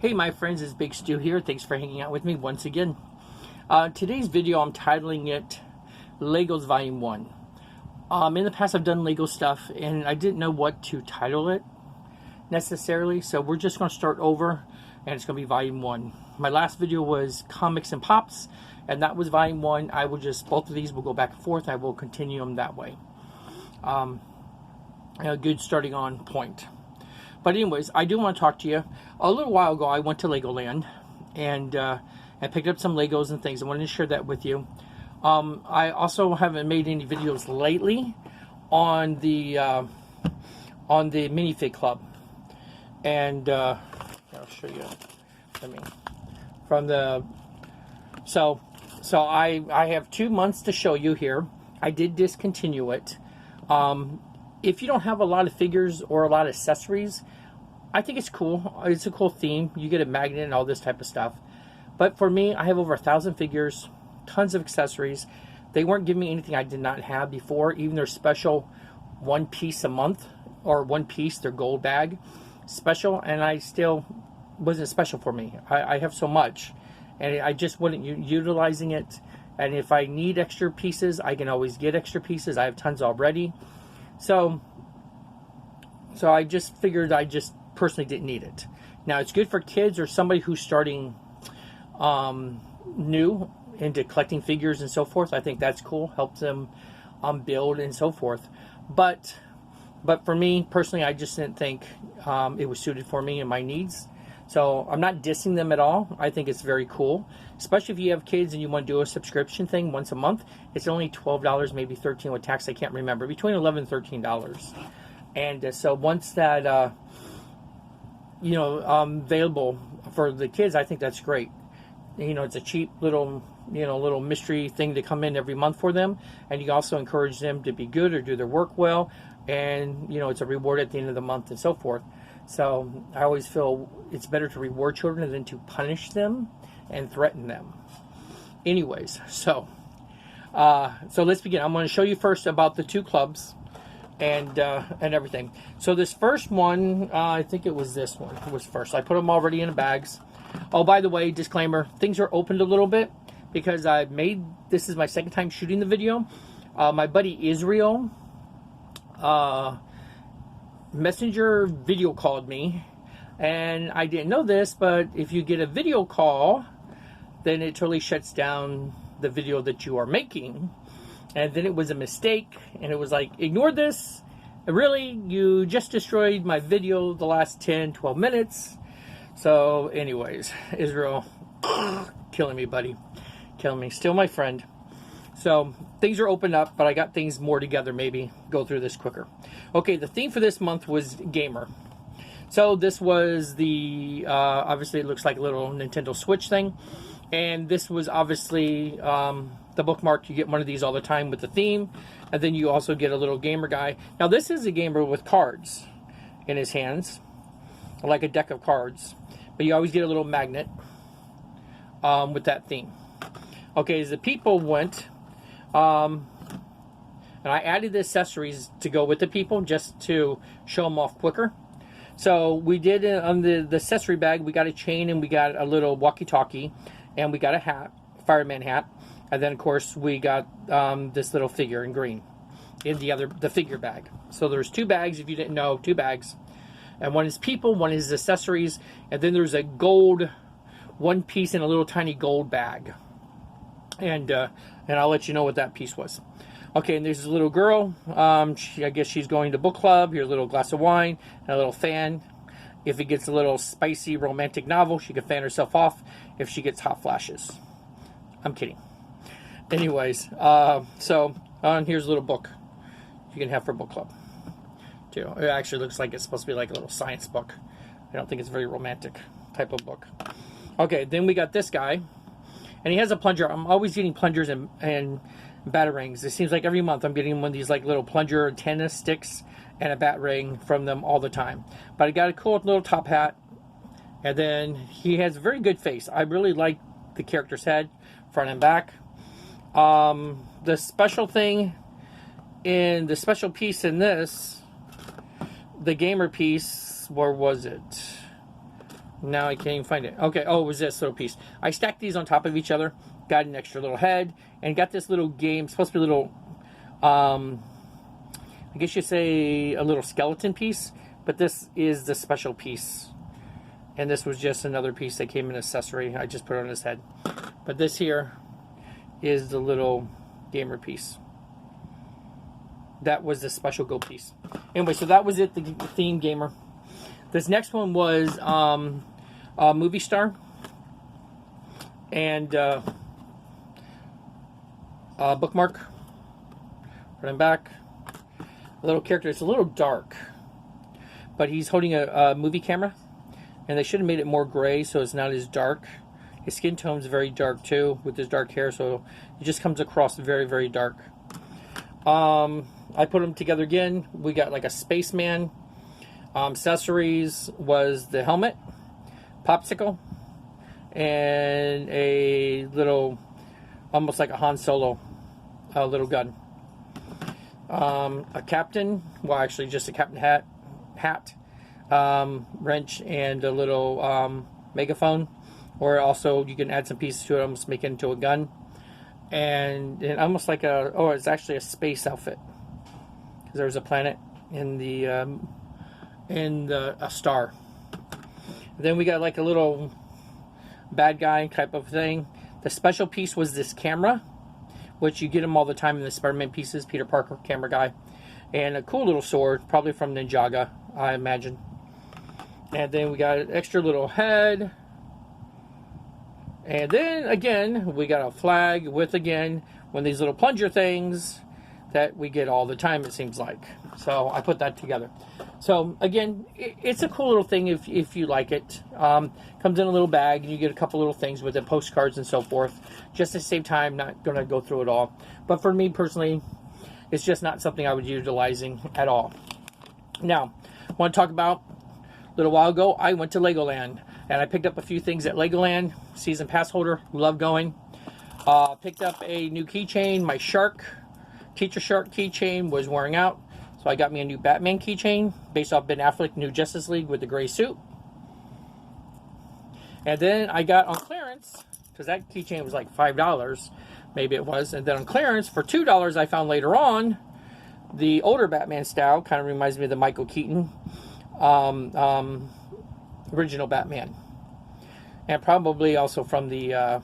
Hey my friends, it's Big Stu here. Thanks for hanging out with me once again. Today's video, I'm titling it Legos Volume 1. In the past I've done Lego stuff and I didn't know what to title it necessarily, so we're just going to start over and it's going to be Volume 1. My last video was Comics and Pops and that was Volume 1. I will just, both of these will go back and forth. I will continue them that way. A good starting on point. But anyways, I do want to talk to you. A little while ago, I went to Legoland and I picked up some Legos and things. I wanted to share that with you. I also haven't made any videos lately on the minifig club, and I'll show you. So I have 2 months to show you here. I did discontinue it. If you don't have a lot of figures or a lot of accessories, I think it's cool. It's a cool theme. You get a magnet and all this type of stuff. But for me, I have over 1,000 figures, tons of accessories. They weren't giving me anything I did not have before. Even their special 1 piece a month, or 1 piece, their gold bag special, and I still wasn't special for me. I have so much, and I just wasn't utilizing it. And if I need extra pieces, I can always get extra pieces. I have tons already. So I just figured I just personally didn't need it. Now it's good for kids or somebody who's starting new into collecting figures and so forth. I think that's cool. Helps them build and so forth. But for me personally, I just didn't think it was suited for me and my needs. So I'm not dissing them at all. I think it's very cool, especially if you have kids and you want to do a subscription thing once a month. It's only $12, maybe $13 with tax. I can't remember. Between $11 and $13. And so once that, available for the kids, I think that's great. You know, it's a cheap little, little mystery thing to come in every month for them. And you also encourage them to be good or do their work well. And, it's a reward at the end of the month and so forth. So I always feel it's better to reward children than to punish them and threaten them. Anyways, so let's begin. I'm going to show you first about the 2 clubs and everything. So this first one, I think it was this one. It was first. I put them already in the bags. Oh, by the way, disclaimer: things are opened a little bit because this is my second time shooting the video. My buddy Israel, Messenger video called me, and I didn't know this, but if you get a video call, then it totally shuts down the video that you are making. And then it was a mistake, and it was like, ignore this. Really, you just destroyed my video the last 10-12 minutes. So anyways, Israel, killing me, buddy, killing me. Still my friend. So things are opened up, but I got things more together, maybe go through this quicker. Okay, the theme for this month was gamer. So this was the, obviously it looks like a little Nintendo Switch thing. And this was obviously the bookmark. You get one of these all the time with the theme. And then you also get a little gamer guy. Now this is a gamer with cards in his hands, like a deck of cards. But you always get a little magnet with that theme. Okay, as the people went... and I added the accessories to go with the people just to show them off quicker. So we did on the accessory bag, we got a chain and we got a little walkie-talkie and we got a hat, fireman hat. And then of course we got this little figure in green in the figure bag. So there's 2 bags, if you didn't know, 2 bags. And one is people, one is accessories. And then there's a gold 1 piece in a little tiny gold bag. And I'll let you know what that piece was. Okay, and there's a little girl. I guess she's going to book club. Here's a little glass of wine and a little fan. If it gets a little spicy romantic novel, she can fan herself off if she gets hot flashes. I'm kidding. Anyways, here's a little book you can have for book club too. It actually looks like it's supposed to be like a little science book. I don't think it's a very romantic type of book. Okay, then we got this guy. And he has a plunger. I'm always getting plungers and batarangs. It seems like every month I'm getting one of these like little plunger antenna sticks and a batarang from them all the time. But I got a cool little top hat. And then he has a very good face. I really like the character's head, front and back. The special thing in the special piece in this, the gamer piece, where was it? Now I can't even find it. Okay, oh, it was this little piece. I stacked these on top of each other, got an extra little head, and got this little game, supposed to be a little, I guess you'd say a little skeleton piece, but this is the special piece. And this was just another piece that came in accessory. I just put it on his head. But this here is the little gamer piece. That was the special go piece. Anyway, so that was it, the theme gamer. This next one was a movie star. And bookmark. Front and back. A little character. It's a little dark. But he's holding a movie camera. And they should have made it more gray so it's not as dark. His skin tone is very dark too with his dark hair, so it just comes across very, very dark. I put them together again. We got like a spaceman. Accessories was the helmet, popsicle, and a little, almost like a Han Solo, little gun. A captain, well actually just a captain hat. Wrench and a little megaphone, or also you can add some pieces to it, almost make it into a gun, and almost like it's actually a space outfit because there's a planet in the a star. And then we got like a little bad guy type of thing. The special piece was this camera, which you get them all the time in the Spider-Man pieces, Peter Parker camera guy, and a cool little sword, probably from Ninjaga, I imagine. And then we got an extra little head. And then, again, we got a flag with, again, one of these little plunger things that we get all the time, it seems like. So I put that together. So, again, it's a cool little thing if you like it. Comes in a little bag, and you get a couple little things with it, postcards and so forth. Just to save time, not going to go through it all. But for me, personally, it's just not something I would utilizing at all. Now, I want to talk about, a little while ago, I went to Legoland. And I picked up a few things at Legoland. Season pass holder. Love going. Picked up a new keychain. My shark, Teacher Shark keychain was wearing out. So I got me a new Batman keychain. Based off Ben Affleck, new Justice League with the gray suit. And then I got on clearance, because that keychain was like $5. Maybe it was. And then on clearance, for $2 I found later on, the older Batman style. Kind of reminds me of the Michael Keaton. Original Batman, and probably also from the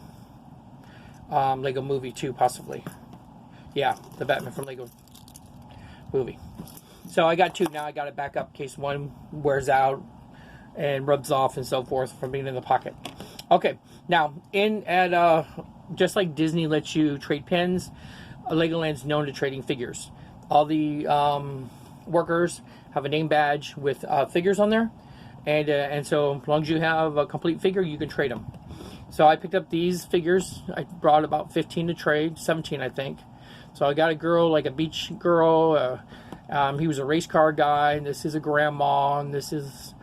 Lego movie too, possibly. Yeah, the Batman from Lego movie. So I got two now. I got it back up in case one wears out and rubs off and so forth from being in the pocket. Okay, now just like Disney lets you trade pins, Legoland's known to trading figures. All the workers have a name badge with figures on there. And so as long as you have a complete figure, you can trade them. So I picked up these figures. I brought about 15 to trade, 17 I think. So I got a girl, like a beach girl. He was a race car guy. And this is a grandma. And this is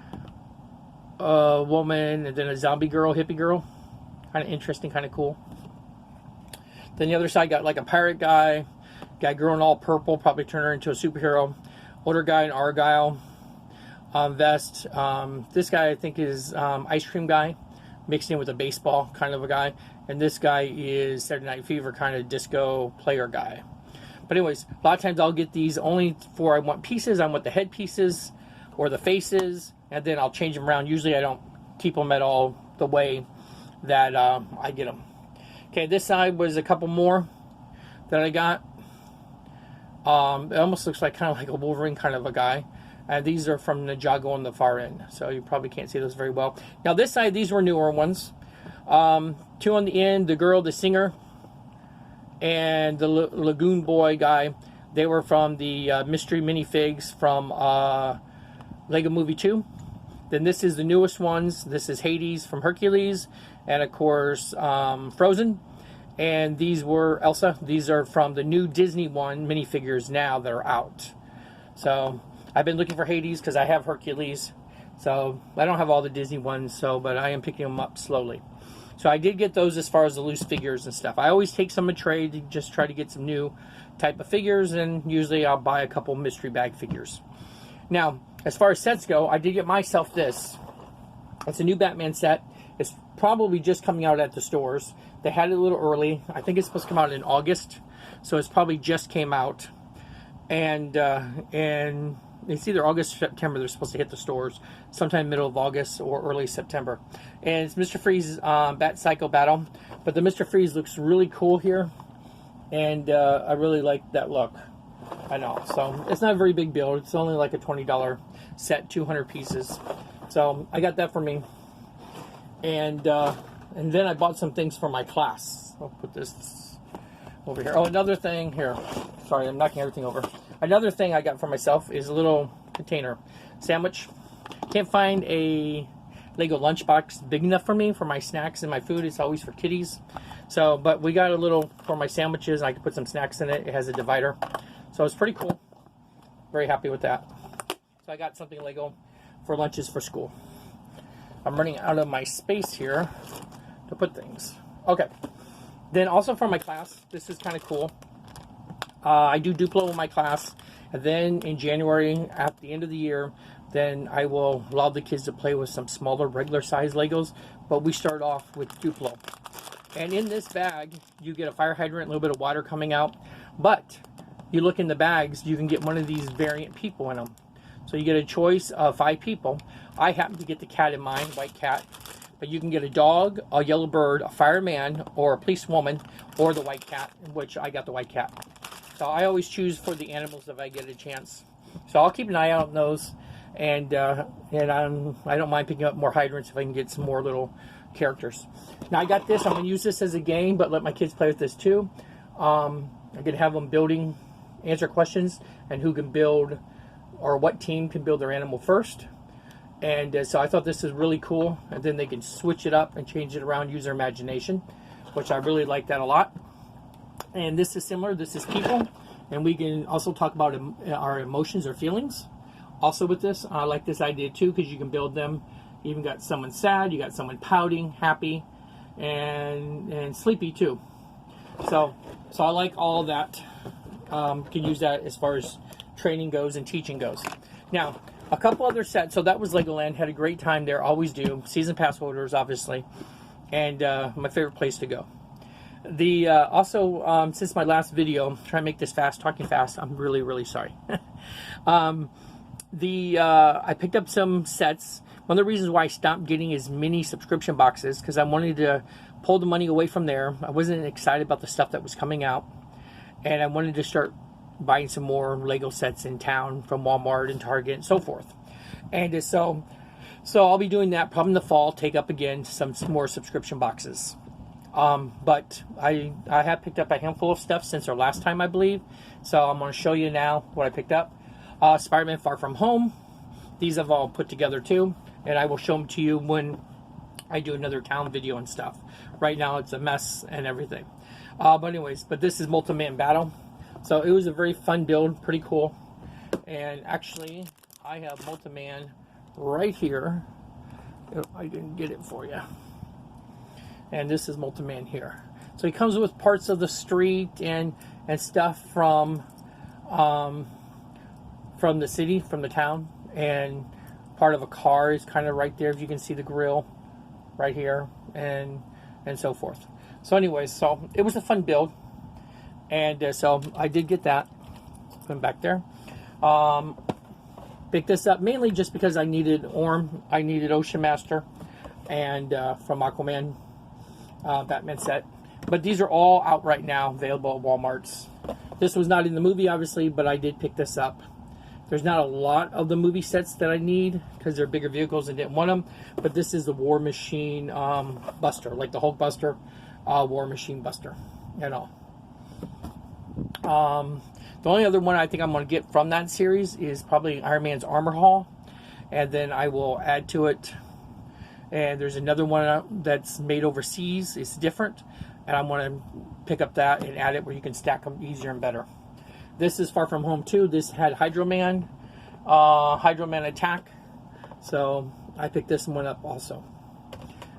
a woman. And then a zombie girl, hippie girl. Kind of interesting, kind of cool. Then the other side got like a pirate guy. Girl in all purple, probably turn her into a superhero. Older guy in Argyle. Vest. This guy I think is ice cream guy mixed in with a baseball kind of a guy, and this guy is Saturday Night Fever kind of disco player guy. But anyways, a lot of times I'll get these only for I want pieces. I want the head pieces or the faces, and then I'll change them around. Usually I don't keep them at all the way that I get them. Okay, this side was a couple more that I got. It almost looks like kind of like a Wolverine kind of a guy. And these are from Ninjago on the far end, so you probably can't see those very well. Now this side, these were newer ones. Two on the end, the girl, the singer, and the Lagoon Boy guy. They were from the mystery minifigs from Lego Movie 2. Then this is the newest ones. This is Hades from Hercules, and of course Frozen. And these were Elsa. These are from the new Disney one minifigures now that are out. So I've been looking for Hades because I have Hercules. So I don't have all the Disney ones, but I am picking them up slowly. So I did get those as far as the loose figures and stuff. I always take some in trade to just try to get some new type of figures, and usually I'll buy a couple mystery bag figures. Now, as far as sets go, I did get myself this. It's a new Batman set. It's probably just coming out at the stores. They had it a little early. I think it's supposed to come out in August, so it's probably just came out. And it's either August or September. They're supposed to hit the stores sometime middle of August or early September. And it's Mr. Freeze Bat Psycho Battle. But the Mr. Freeze looks really cool here. And I really like that look. I know. So it's not a very big build. It's only like a $20 set, 200 pieces. So I got that for me. And then I bought some things for my class. I'll put this over here. Oh, another thing here. Sorry, I'm knocking everything over. Another thing I got for myself is a little container sandwich. Can't find a Lego lunchbox big enough for me for my snacks and my food. It's always for kiddies. So, but we got a little for my sandwiches. I can put some snacks in it. It has a divider. So it's pretty cool. Very happy with that. So I got something Lego for lunches for school. I'm running out of my space here to put things. Okay. Then also for my class, this is kind of cool. I do Duplo in my class, and then in January, at the end of the year, then I will allow the kids to play with some smaller, regular size Legos, but we start off with Duplo. And in this bag, you get a fire hydrant, a little bit of water coming out, but you look in the bags, you can get one of these variant people in them. So you get a choice of 5 people. I happen to get the cat in mine, white cat, but you can get a dog, a yellow bird, a fireman, or a policewoman, or the white cat, which I got the white cat. So I always choose for the animals if I get a chance. So I'll keep an eye out on those, and I don't mind picking up more hydrants if I can get some more little characters. Now I got this. I'm going to use this as a game, but let my kids play with this too. I'm going to have them answer questions, and who can build, or what team can build their animal first. And so I thought this is really cool, and then they can switch it up and change it around, use their imagination, which I really like that a lot. And this is similar. This is people, and we can also talk about our emotions or feelings. Also with this, I like this idea too, because you can build them. You even got someone sad, you got someone pouting, happy, and sleepy too. So I like all that. Can use that as far as training goes and teaching goes. Now, a couple other sets. So that was Legoland. Had a great time there. Always do. Season pass holders, obviously, and my favorite place to go. Also, since my last video, I'm trying to make this fast, talking fast. I'm really sorry. I picked up some sets. One of the reasons why I stopped getting as many subscription boxes, because I wanted to pull the money away from there. I wasn't excited about the stuff that was coming out, and I wanted to start buying some more Lego sets in town from Walmart and Target and so forth. And so I'll be doing that probably in the fall. Take up again some more subscription boxes. But I have picked up a handful of stuff since our last time, I believe. So I'm going to show you now what I picked up. Spider-Man Far From Home. These I've all put together too, and I will show them to you when I do another town video and stuff. Right now it's a mess and everything. But this is Multi-Man Battle. So it was a very fun build, pretty cool. And actually, I have Multi-Man right here. I didn't get it for you. And this is Multi-Man here. So he comes with parts of the street and stuff from the city, from the town, and part of a car is kind of right there. If you can see the grill right here, and so forth. So anyways, so it was a fun build, and so I did get that. Put him back there. Picked this up mainly just because I needed Orm, I needed Ocean Master, and from Aquaman. Batman set. But these are all out right now, available at Walmart's. This was not in the movie, obviously, but I did pick this up. There's not a lot of the movie sets that I need because they're bigger vehicles and didn't want them. But this is the War Machine Buster, like the Hulk Buster, War Machine Buster, and all. The only other one I think I'm going to get from that series is probably Iron Man's Armor Hall, and then I will add to it. And there's another one that's made overseas. It's different. And I want to pick up that and add it where you can stack them easier and better. This is Far From Home 2. This had Hydro Man Attack. So I picked this one up also.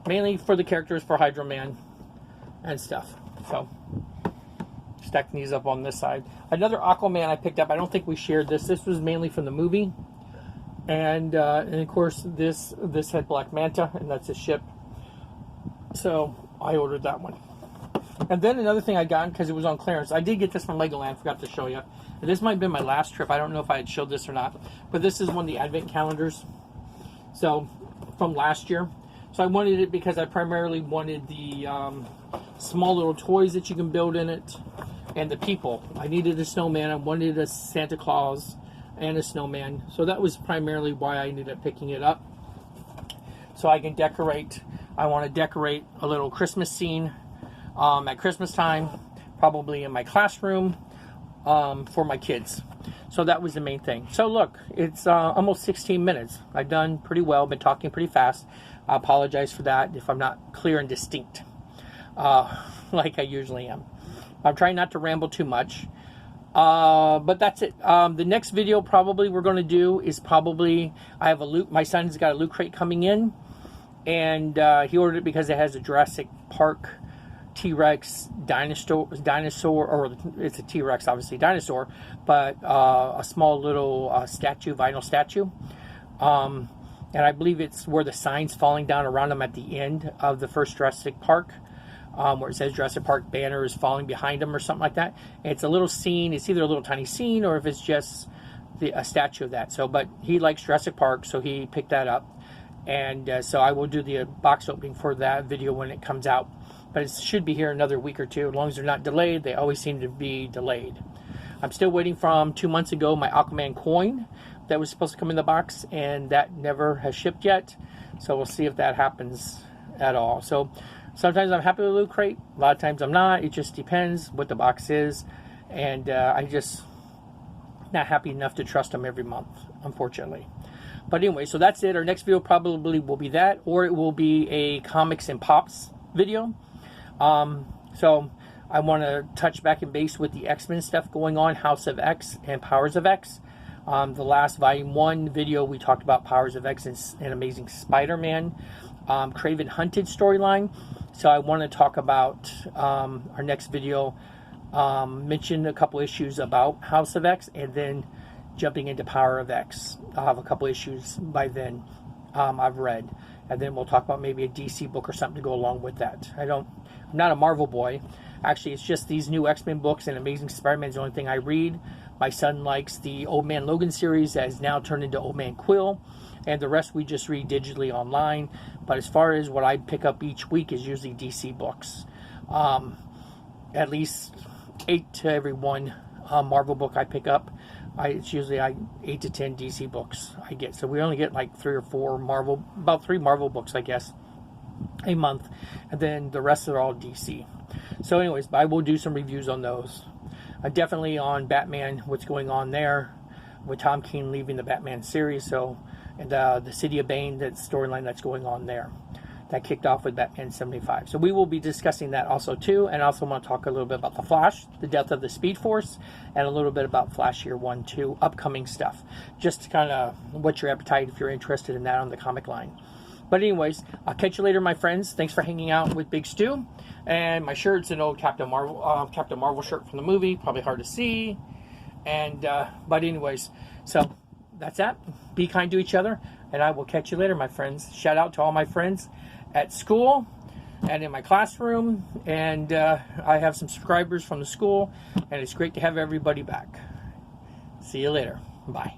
Mainly for the characters for Hydro Man and stuff. So stacking these up on this side. Another Aquaman I picked up. I don't think we shared this. This was mainly from the movie. And of course this had Black Manta, and that's a ship. So I ordered that one. And then another thing I got, because it was on clearance, I did get this from Legoland, forgot to show you. And this might have been my last trip. I don't know if I had showed this or not. But this is one of the advent calendars. So, from last year. So I wanted it because I primarily wanted the small little toys that you can build in it. And the people. I needed a snowman. I wanted a Santa Claus and a snowman. So that was primarily why I ended up picking it up. So I can decorate. I want to decorate a little Christmas scene at Christmas time, probably in my classroom for my kids. So that was the main thing. So look, it's almost 16 minutes. I've done pretty well, been talking pretty fast. I apologize for that if I'm not clear and distinct like I usually am. I'm trying not to ramble too much. But that's it. The next video probably we're going to do is probably, I have a loot, my son's got a loot crate coming in, and he ordered it because it has a Jurassic Park T-Rex dinosaur, or it's a T-Rex, obviously dinosaur, but a small little statue, vinyl statue. And I believe it's where the sign's falling down around them at the end of the first Jurassic Park, where it says Jurassic Park banner is falling behind them or something like that. And it's a little scene. It's either a little tiny scene or if it's just a statue of that. So, but he likes Jurassic Park, so he picked that up. And so I will do the box opening for that video when it comes out. But it should be here another week or two. As long as they're not delayed, they always seem to be delayed. I'm still waiting from 2 months ago my Aquaman coin that was supposed to come in the box, and that never has shipped yet. So we'll see if that happens at all. So sometimes I'm happy with Loot Crate. A lot of times I'm not. It just depends what the box is. And I just not happy enough to trust them every month, unfortunately. But anyway, so that's it. Our next video probably will be that, or it will be a Comics and Pops video. So I want to touch back and base with the X-Men stuff going on, House of X and Powers of X. The last Volume 1 video, we talked about Powers of X and Amazing Spider-Man, Kraven Hunted storyline. So I want to talk about our next video, mention a couple issues about House of X, and then jumping into Power of X. I'll have a couple issues by then I've read. And then we'll talk about maybe a DC book or something to go along with that. I'm not a Marvel boy. Actually, it's just these new X-Men books and Amazing Spider-Man is the only thing I read. My son likes the Old Man Logan series that has now turned into Old Man Quill. And the rest we just read digitally online. But as far as what I pick up each week is usually DC books. At least 8 to every one Marvel book I pick up. It's usually 8 to 10 DC books I get. So we only get like 3 or 4 Marvel, about 3 Marvel books, I guess, a month. And then the rest are all DC. So anyways, I will do some reviews on those. Definitely on Batman, what's going on there with Tom King leaving the Batman series. So, and the City of Bane, that storyline that's going on there. That kicked off with Batman 75. So we will be discussing that also too. And I also want to talk a little bit about the Flash, the death of the Speed Force, and a little bit about Flash Year 1, 2, upcoming stuff. Just to kind of what's your appetite if you're interested in that on the comic line. But anyways, I'll catch you later, my friends. Thanks for hanging out with Big Stu. And my shirt's an old Captain Marvel shirt from the movie. Probably hard to see. And but anyways, so that's that. Be kind to each other. And I will catch you later, my friends. Shout out to all my friends at school and in my classroom, and I have some subscribers from the school, and it's great to have everybody back. See you later. Bye.